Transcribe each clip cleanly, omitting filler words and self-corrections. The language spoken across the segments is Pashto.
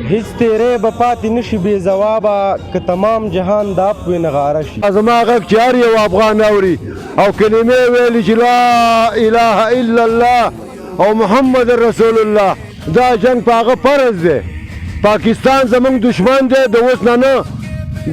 هیڅ تیرې به پاتې نشي بې ځوابه که تمام جهان دا پوی نغاره شي. زما غږ چې هر یو افغان اوري او کلمې ویلي چې لا اله الا الله او محمد رسول الله دا جنگ په هغه فرض دی. پاکستان زموږ دشمن دی د اوس نه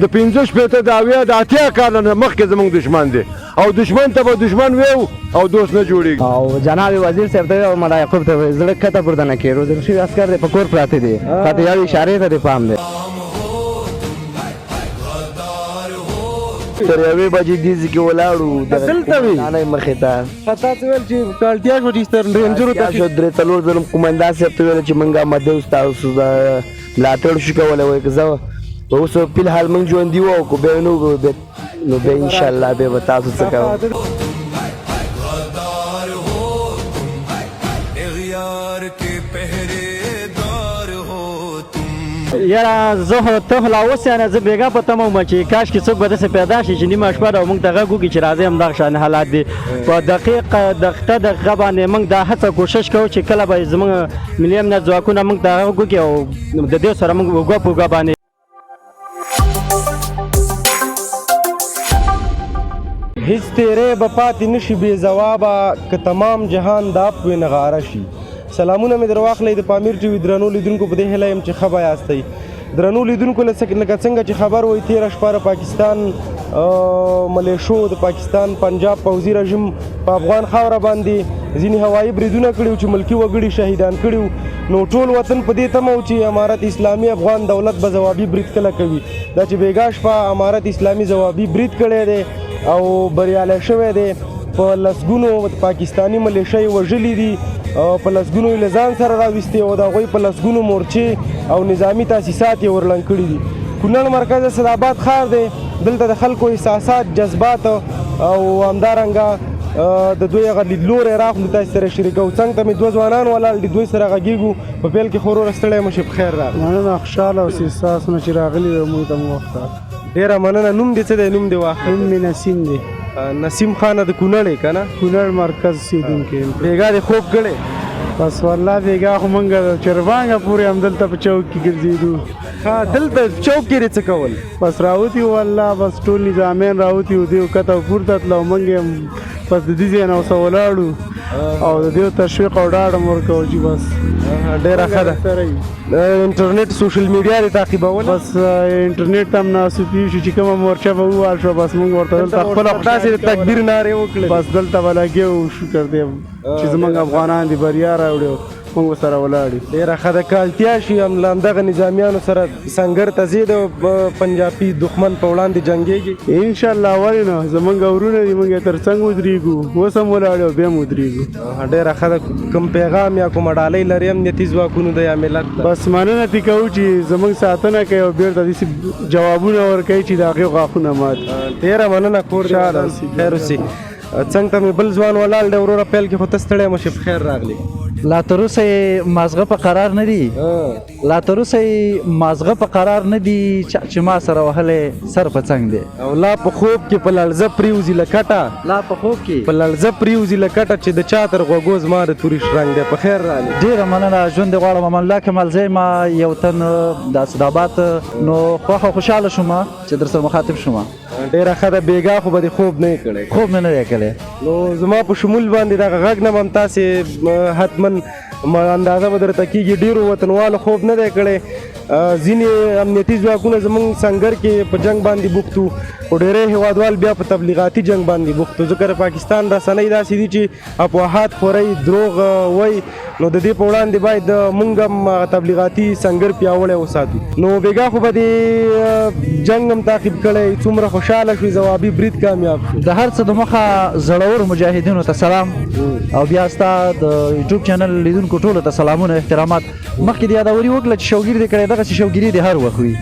د 15 شپېته د 80 کاله نه مخکې زموږ دشمن دی او دشمن ته به دشمن ویو او دوست نه جوړېږي. او جناب وزیر صاحب ته او ملا یعقوب ته زړه کته پورته نه کړي. روزل شوي عسکر دې په کور پراته دي. خاطر یو اشارې ته دې پام دی. تر یوې بجې دیزي کې ولاړو دلته وي نه مخې ته تا ته ویل چې کالتیا شو چې ستر رینجرو ته شو درې څلور ځله قومندان صاحب ته ویل چې موږ مده ستاسو ملاتړ شو کولی وایي که زه اوس فی الحال موږ ژوندي وو که بیا نو بیا انشاءالله بیا به تاسو څه کوو. یاره زه خو ته خو لا اوس یعنې زه بېګا په تمه وم چې کاشکې څوک به داسې پیدا شي چې نیمه شپه ده او موږ ته غږ وکړي چې راځئ همدغه شان حالات دي. په دقیقه باندې موږ دا هڅه کوشش کوو چې کله به زموږ ملي امنیت ځواکونه موږ ته غږ وکړي او د دې سره موږ اوږه په اوږه باندې هیڅ تیرې به پاتې نشي بې ځوابه که تمام جهان دا پوی نغاره شي. سلامونه مې در واخلئ د پامیر ټي وي درنو لیدونکو په دې هیله یم چې ښه به یاستئ. درنو لیدونکو لکه څنګه چې خبر وایي تېره شپه د پاکستان ملیشو د پاکستان پنجاب پوځي رژیم په افغان خاوره باندې ځینې هوایي بریدونه کړي چې ملکي وګړي شهیدان کړي. نو ټول وطن په دې تمه و چې امارت اسلامي افغان دولت به ځوابي برید کله کوي. دا چې بېګا شپه امارت اسلامي ځوابي برید کړی دی او بریالی شوی دی. په لسګونو پاکستاني ملیشه یې وژلي دي، په لسګونو یې له ځان سره راویستې او د هغوی په لسګونو مورچې او نظامي تاسیسات یې ورلنګ کړي دي. کونړ مرکز اسداباد ښار دی. دلته د خلکو احساسات، جذبات او همدارنګه د دوی هغه لیدلوری راخلو تاسو سره شریکوو. څنګ ته مې دوه ځوانان ولاړ دي، دوی سره غږېږو. په پیل کې خو وروره ستړی مو شي، په خیر راغلی. مننه، خوشحاله اوسئ ستاسو نه چې راغلي وئ موږ ته مو وخت. ډېره مننه. نوم دې څه دی؟ نوم دې واخله. نوم مې نسیم دی. نسیم خانه د کونړ یې که نه؟ کونړ مرکز اوسېدونکی یم. بېګا دې خوب کړی؟ بس والله بېګا خو موږ چربانګه پورې همدلته په چوک کې ګرځېدو. دلته چوک کې څه کول؟ بس راوتي وو والله، بس ټول نظامیان راوتي وو. دوی کته پورته تلل او موږ هم بس د دې ځای نه ورسه ولاړو او د دوی تشویق او ډاډ هم ورکوو چې بس ډېره ښه ده. انټرنیټ سوشل میډیا دې تعقیبول؟ بس انټرنیټ هم ناڅاپي شو چې کومه مورچه به ووال شوه، بس موږ ورته دلته خپله داسې تکبیر نارې وکړې. بس دلته به لګیا وو، شکر دی چې زموږ افغانان دي بریا راوړي او موږ ورسره ولاړ یو. ډېره ښه ده. که اړتیا شي همدغه نظامیانو سره سنګر ته ځې د پنجابي دښمن په وړاندې جنګېږي؟ انشاءالله، ولې نه، زموږ ورونه دي، موږ یې تر څنګ ودرېږو، اوس هم ولاړ یو، بیا هم ودرېږو. ډېره ښه ده. کوم پیغام یا کومه ډالۍ لري امنیتي ځواکونو د یا ملت ته؟ بس مننه ترې کوو چې زموږ ساتنه کوي او بېرته داسې جوابونه ورکوي چې د هغې غاښونه مات. ډېره مننه. کور دې خیر اوسي. څنګ ته مې بل ځوان ولاړ دی. وروره پیل کې خو ته ستړی مه شې، په خیر راغلی. لا تر اوسه یې مازغه په قرار نه دي. لا تر اوسه یې مازغه په قرار نه دي چې ما سره وهلی سر په څنګ دی. او لا په خوب کې په لړزه پریوځي له کټه. لا په خوب کې په لړزه پریوځي له کټه چې د چا تر غوږو زما د تورې شرنګ دی. په خیر راغلی. ډېره مننه. ژوند دې غواړم. امان الله کمال زی ما یو تن د اسداباد نو خوښه خوشحاله شوم چې در سره مخاطب شوم. ډېره ښه ده. بېګا خو به دې خوب نه یې کړی؟ خوب مې نه دی کړی. نو زما په شمول باندې دغه غږ نه به هم تاسې حتما اندازه به درته کېږي ډېرو وطنوالو خوب نه دی کړی. ځینې امنیتي ځواکونه زموږ سنګر کې په جنګ باندې بوخت وو، خو ډېری هېوادوال بیا په تبلیغاتي جنګ باندې بوخت وو، ځکه د پاکستان رسنۍ داسې دي چې افواهات خورئ، دروغ وایي. نو د دې په وړاندې باید موږ هم تبلیغاتي سنګر پیاوړی وساتو. نو بېګا خو به دې جنګ هم تعقیب کړی، څومره خوشحاله شوې ځوابي برید کامیاب شو. د هر څه د مخه زړورو مجاهدینو ته سلام او بیا ستا د یوټیوب چینل لیدونکو ټولو ته سلامونه، احترامات. مخکې دې یادوري وکړه چې شوګیر دې کړی، دغسې شوګیري دې هر وخت وي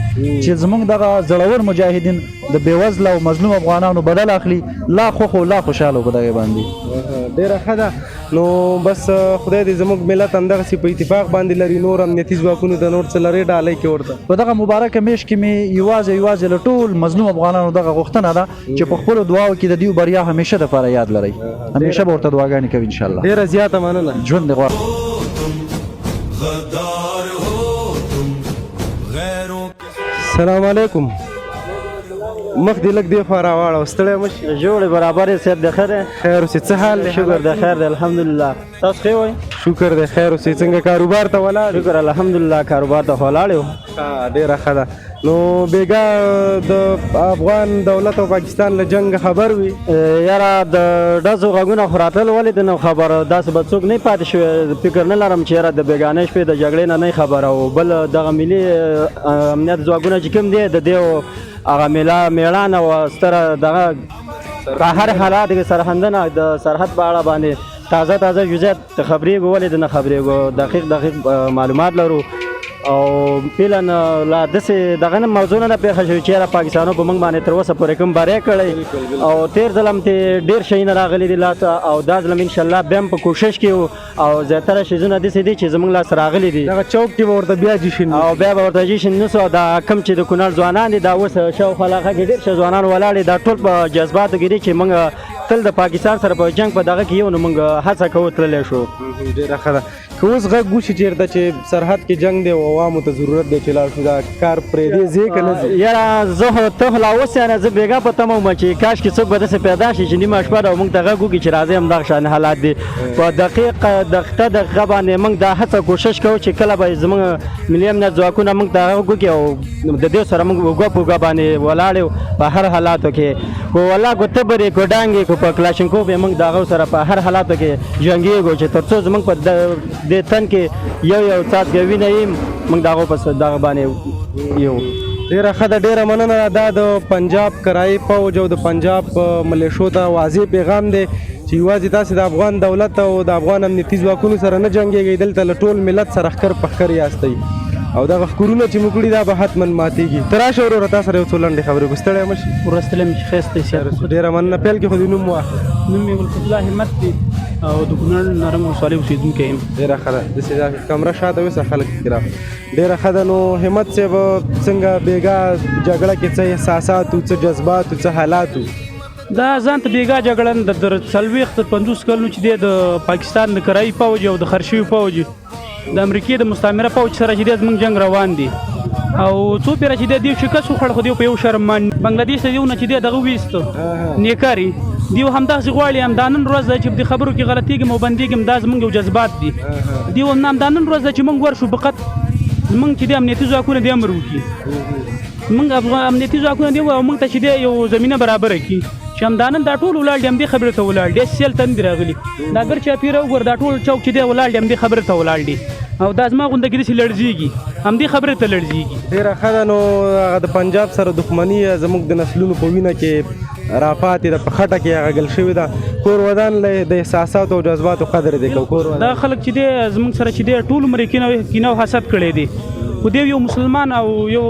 چې زموږ دغه زړور مجاهدین د بېوزله او مظلوم افغانانو بدل اخلي. لا خوښ او لا خوشحاله په دغې باندې. ډېره ښه ده. نو بس خدای دې زموږ ملت همدغسې په اتفاق باندې لري. نور امنیتي ځواکونو ته نور څه لرې ډالۍ کې ورته؟ په دغه مبارکه میاشت کې مې یوازې له ټول مظلوم افغانانو دغه غوښتنه ده چې په خپلو دعاو کې د دوی بریا همیشه دپاره یاد لرئ. همیشه به ورته دعاګانې کوي انشاءالله. ډېره زیاته مننه. ژوند دې غواړم. السلام علیکم مخ دې لږ دې خوا راواړه ستړی مه شي جوړې برابرې صاحب د خیر خیر اوسې څه حال دی شکر د خیر دی الحمدلله تاسو ښه وئ شکر دی خیر اوسې څنګه کاروبار ته ولاړ شکر الحمدلله کاروبار ته ولاړ یو ډېره ښه ده نو بیګا د افغان دولت او پاکستان له جنګ خبر وي یاره د ډزو غږونه خو راتلل ولې د نو خبر داسې به څوک نه پاتې شوی فکر نه لرم چې یاره د بېګانۍ شپې د جګړې نه خبر او بل دغه ملي امنیت ځواکونه چې کوم دی د دې هغه میړانه او ستره دغه په هر حالات کې سرحدونه د سرحد په اړه باندې تازه جزئیات خبرېږو ولې د نه خبرېږو دقیق معلومات لرو او فعلا لا داسې دغه نه موضوع نه پېښه شوې چې یاره پاکستانو په موږ باندې تر اوسه پورې کوم بری کړی او تېر ځل هم ډېر شیونه راغلي دي لاسه او دا ځل هم انشاءالله بیا هم په کوشش کې یو او زیاتره شیزونه داسې دي چې زموږ لاسه راغلي دي دغه چوک کې به ورته بیا جشن او بیا به ورته جشن نه سو دا کم چې د کونړ ځوانان دي دا اوس شاوخوا علاقه کې ډېر ښه ځوانان ولاړ دي دا ټول په جذباتو کې دي چې موږ تل د پاکستان سره په جنګ په دغه کې یو نو موږ هڅه کوو تللی شو ډېره ښه ده که اوس غږ وشي چېرته چې سرحد کې جنګ دی او عوامو ته ضرورت دی چې لاړ شو دا کار پرېږدي ځې که نه ځې یاره زه خو ته خو لا اوس یعنې زه بېګا په تمه وم چې کاش کې څوک به داسې پیدا شي چې نیمه شپه ده او موږ ته غږ وکړي چې راځئ همدغه شان حالات دي په دقیقه باندې موږ دا هڅه کوشش کوو چې کله به زموږ ملي امنیت ځواکونه موږ ته غږ وکړي او د دې سره موږ اوږه په اوږه باندې ولاړ یو په هر حالاتو کې خو والله که تبر یې که ډانګ یې که په کلاشینکوف یې موږ د هغو سره په هر حالاتو کې جنګېږو چې تر څو زموږ په دې تن کې یو څاڅکی وینه یي موږ د هغو په دغه باندې یو ډېره ښه ده ډېره مننه دا د پنجاب کرایي فوج او د پنجاب ملیشو ته واضح پیغام دی چې یوازې تاسې د افغان دولت او د افغان امنیتي ځواکونو سره نه جنګېږئ دلته له ټول ملت سره ښکر په ښکر یاستئ او دغه ښکرونه چې موږ کړي دا به حتما ماتېږي ته راشه وروره تا سره یو څو لنډې خبرې وکړو ستړی مه شي ورستلی مې چې ښایسته صاحب ډېره مننه پیل کې خو دې نوم واخله نوم مې ولف الله همت دی او د کونړ نرم ولسوالۍ اوسېدونکی یم ډېره ښه ده داسې دا کمره شاته ویسه خلک پکې راغلي ډېره ښه ده نو همت صاحب څنګه بېګا جګړه کې څه احساسات و څه جذبات و څه حالات و دا ځان ته بېګا جګړه د 40 تر 50 کلونو چې دی د پاکستان د کرایي فوج او د خرشوي فوج د امریکې د مستعمره فوج سره چې دی زموږ جنګ روان دي او څو پیره چې دی شکست وخوړ خو دی په یو شرم باندې بنګلادیش ته دیونه چې دی دغه ویسته نیکاري دیو همداسې غواړي همدا نن ورځ ده چې د خبرو کې غلطېږم او بندېږم دا زموږ یو جذبات دي دیو همدا نن ورځ ده چې موږ ورشو فقط زموږ چې دی امنیتي ځواکونه دی امر وکړي موږ امنیتي ځواکونه دی او موږ ته چې دی یو زمینه برابره کړي چې همدا نن دا ټول ولاړ دي همدې خبرې ته ولاړ دي سیل ته نه دي راغلي دا ګر چاپېره وګوره دا ټول چوک چې دی ولاړ دي همدې خبرې ته ولاړ دي او دا زما غونډه کې داسې لړزېږي همدې خبرې ته لړزېږي ډېره ښه ده نو هغه د پنجاب سره دښمني زموږ د نسلونو په وینه کې راپاتې ده په خټه کې هغه ګل شوې ده کور ودان د احساساتو او جذباتو قدر دی که کور دا خلک چې دی زموږ سره چې دی ټول عمر یې کینه او حسد کړی دی خو دی یو مسلمان او یو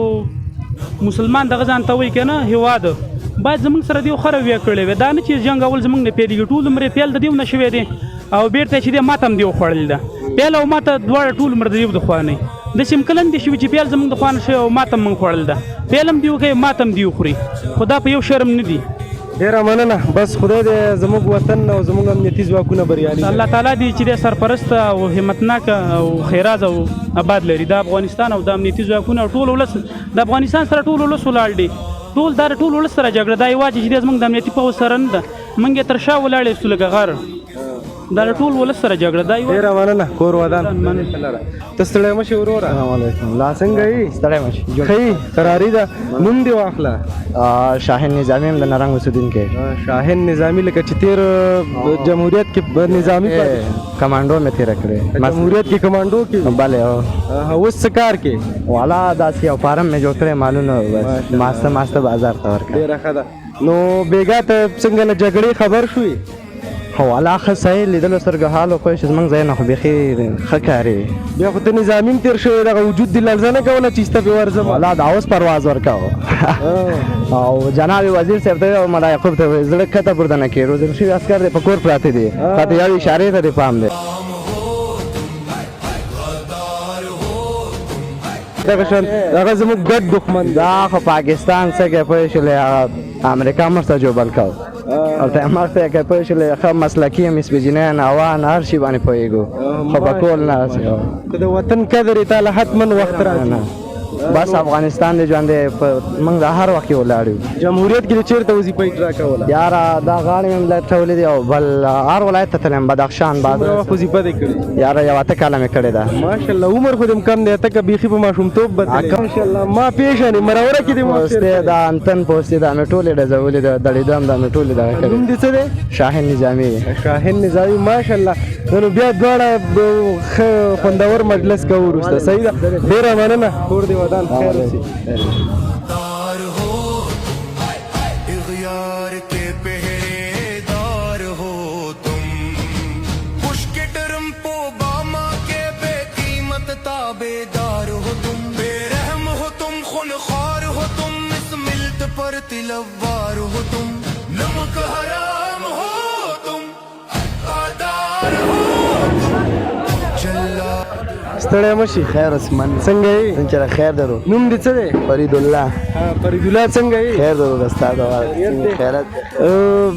مسلمان دغه ځان ته وایي که نه هېواد باید زموږ سره دی خره ویې کړی وی دا نه چې جنګ اول زموږ نه پیلېږي ټول عمر یې پیل د دیو نه شوی دی او بیرته چې دی ماته هم دی وخوړل ده پیل او ماته دواړه ټول عمر د دیو د خوا نه داسې هم کله هم دي شوي چې پیل زموږ د خوا نه شوی او ماته هم موږ خوړل ده پیل هم دی وکوي ماته هم دی وخوري خو دا په یو شرم نه دي ډېره مننه بس خدای دې زموږ وطن او زموږ امنیتي ځواکونه بریالي الله تعالی دې چې دی سرپرسته او همتناکه او خیراز او آباد لري د افغانستان او د امنیتي ځواکونه او ټول ولس د افغانستان سره ټول ولس ولاړ دی ټول دا ټول ولس سره جګړه دا یوازې چې دی زموږ د امنیتي پوځ سره نه ده موږ یې تر شا ولاړ یستو لکه غر دا ټول ولس سره جګړه دا ډېره مننه کور ودان ته ستړی مه شې وروره السلام علیکم لا څنګه یې ستړی مه شي ښه قراري ده نوم دې واخله شاهین نظامي یم د نرنګ اوسېدونکی شاهین نظامي لکه چې تېر جمهوریت کې نظامي کمانډو مې تېره کړې جمهوریت کې کمانډو کې بله اوس څه کار کې والا داسې یو فارم مې جوړ کړی معلومه بس ماسته بازار ته ورکړه ډېره ښه ده نو بېګا ته څنګه له جګړې خبر شوې خو والا ښه صحیح لیدلو سترګو حال وښیو چې زموږ ځای نه خو بیخي ښه کاري بیا خو ته نظامي هم تېر شوی دغه وجود دې لړزه نه کوله چې ایسته پې ورځم والا دا اوس پرواز ورکاو او جناب وزیر صاحب ته او ملا یعقوب ته زړه کښته پورته نه کړي روزل شوي عسکر دی په کور پراته دي پاتې یو اشارې ته دې پام دی دغه شان هغه زموږ ګډ دښمن دا خو پاکستان څه کې پوه شولې امریکا مرسته جوړ کاو او ته مرسته کې پوه شولې ښه مسلکي هم سپېجنیان اوان هر شي باندې پوهېږو خو په کول نه که د وطن قدر یې تا له حتما وخت راځي بس افغانستان دی ژوند دی موږ د هر وخت ولاړ یو جمهوریت کې چیرته وظیفه اجرا کوله یاره دا غاړې مې لټولې دي او بل هر ولایت ته تلم بدخشان بادغیس وخت وظیفه دې کړې یاره یو اته کاله مې کړې ده ماشاءالله عمر خو دې کم دی ته که بیخي په ماشومتوب بدلې ماشاءالله ما پیژنې مروره کې دې پوستې دا انتن پوستې دا مې ټولې ډزولې ده دړېدم دا مې ټولې دغه کړې نوم دې څه دی شاهین نظامي شاهین نظامي ماشاءالله نو بیا دواړه ښه خوندور مجلس کوو وروسته صحیح ده ډېره مننه کور دې ودان خیر اوسي दार हो इग़यार के पहरेदार हो तुम पुष्के टर्म्पो बामा के बेकीमत ताबेदार हो तुम बेरहम हो तुम खुनखार हो तुम इस मिल्त पर तिलवार हो तुम नमक हराम हो तुम आदार हो चला ستړی مشي خیر اسمان څنګه یې څنګه خیر درو نوم دې څه دی فرید الله فرید الله څنګه یې خیر درو دستا دا خیرت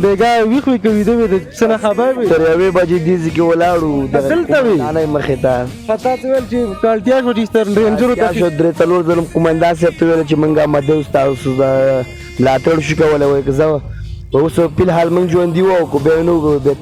بیګا ویښ وي که ویده وي د څه نه خبر وي تر یوې بجې دیزي کې ولاړو دلته وي نه مخې ته تا څه ویل چې کالتیا شو چې ستر رینجرو ته شو درې څلور ځله قومندان صاحب ته ویل چې موږ مده ستاسو د ملاتړ شو کولی وایي که زه اوس فی الحال موږ ژوندي وو که بیا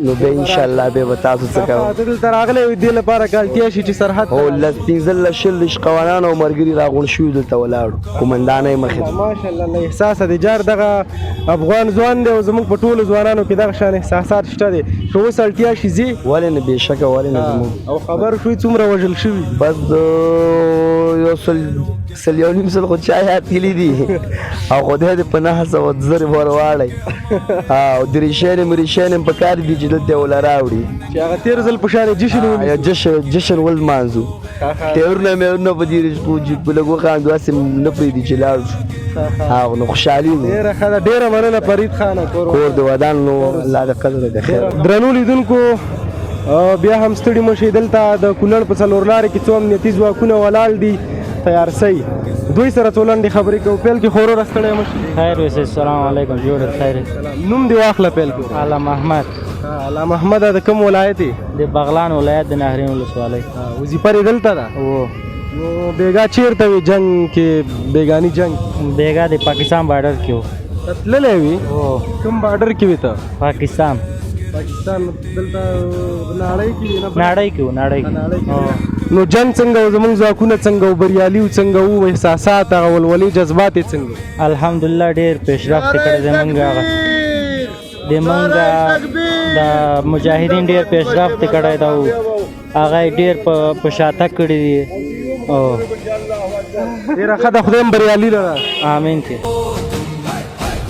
نو بیا انشاءالله بیا به تاسو څه کوو ته دلته راغلی وي دې لپاره کالتیا شي چې سرحد هو لس پنځه لس شل لس قوانان او ملګري راغونډ شوي دلته ولاړو قومندان یې مخې ته ماشاءالله الله احساسه دی جار دغه افغان ځوان دی او زموږ په ټولو ځوانانو کې دغه شان احساسات شته دی که اوس اړتیا شي ځي ولې نه بېشکه ولې نه زموږ او خبر شوي څومره وژل شوي بس د یو سل یو نیم سل خو چا یاد تلي دي او خدای دې په 900 زره ور واړی او دریشانې مریشانې په کار دي چې دلته ولا راوړي چې هغه تېر ځل په شان جشن ونیسي یا جشن ولمانځو تېرونه مې نه په دې په لږ وخاندو هسې نه پرېږدي چې لاړ شو هغه نو خوشحالي وو ډېره ښه ده ډېره مننه فرید خانه کور د ودان نو الله د قدر د خیر درنو لیدونکو بیا هم ستړي مه شئ دلته د کونړ په څلور لارې کې څو امنیتي ځواکونه ولاړ دي تیار سئ دوی سره څو لنډې خبرې کوو پیل کې خوروره ستړی مه شئ خیر وسې السلام علیکم جوړ خیر نوم دې واخله پیل کې علامه احمد علامه احمد د کوم ولایت یې د بغلان ولایت د نهرین ولسوالۍ وظیفه یې دلته ده او نو بیګا چیرته وي جنګ کې بیګاني جنګ بیګا د پاکستان بارډر کې وو ته تللی وي او کوم بارډر کې وي ته پاکستان پاکستان دلته ناړۍ کې وي نه ناړۍ کې وو ناړۍ کې نو جنگ څنګه و زموږ ځواکونه څنګه و بریالي و څنګه و احساسات هغه ولولې جذبات یې څنګه الحمدلله ډېر پیشرفت کړی دی موږ هغه د موږ د مجاهدین ډېر پیشرفت کړی دی او هغه یې ډېر په شاته کړي دي او ډېره ښه ده خدای هم بریالي لره آمین کې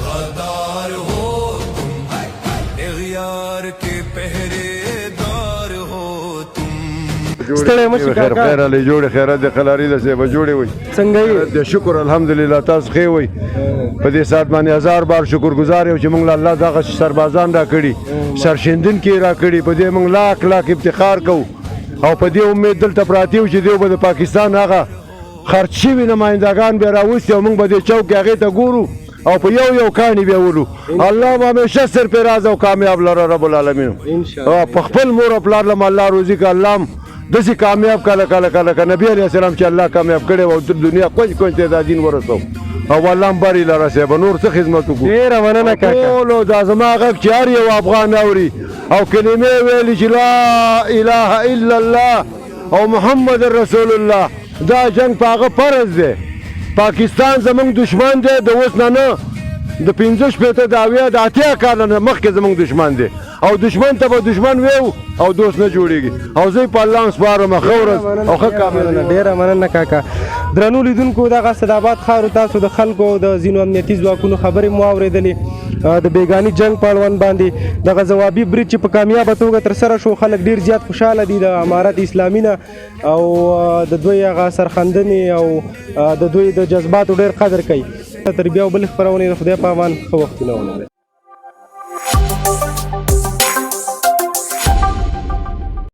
गद्दार हो तुम इग़यार के पहरेदार हो तुम ستړی مه شي خیر کاکا خیر علی جوړې خیرات د خلاري د سیبه جوړې وي څنګه یې د شکر الحمدلله تاسو ښه وي په دې سات باندې هزار بار شکر گزار یو چې موږ له الله دغه سربازان را کړي سرشندونکي را کړي په دې موږ لاک لاک افتخار کوو او په دې امید دلته پراته یو چې دیو به د پاکستان هغه خرڅ شوي نمایندګان بیا راوستي او موږ به دې چوک کې هغې ته ګورو او په یو کاڼي بیا ولو الله به همیشه سر پیراز او کامیاب لره رب العالمین په خپل مور او پلار لم الله روزي که الله داسې کامیاب کله نبی علیه السلام چې الله کامیاب کړی او دنیا کوم ته دا دین ورسو او الله هم بری لره صاحب نور څه خدمت وکړو ډېره مننه کاکا ټولو دا زما غږ چې هر یو افغان اوري او کلمې ویلي چې لا اله الا الله او محمد رسول الله دا جنگ په هغه فرض دی پاکستان زمونږ دشمن دی د اوس نه د 15 شپېته د اویا د اتیا کاله نه مخکې زمونږ دشمن دی او دشمن ته به دشمن ویو او دوست نه جوړیږي او زه په الله سپارم ښه ورځ او ښه کامل ډېره مننه کاکا درنو لیدونکو دغه سداباد ښار تاسو د خلکو د ځینو امنیتي ځواکونو خبرې مو اورېدلې د بیګاني جنگ په اړوند باندې دغه ځوابي برید چې په کامیابه توګه ترسره شو خلک ډېر زیات خوشحاله دي د امارت اسلامي نه او د دوی هغه سرښندنې او د دوی د جذباتو ډېر قدر کوي تر بیا بل خپرونې د خدای په امان ښه وختونه ولرئ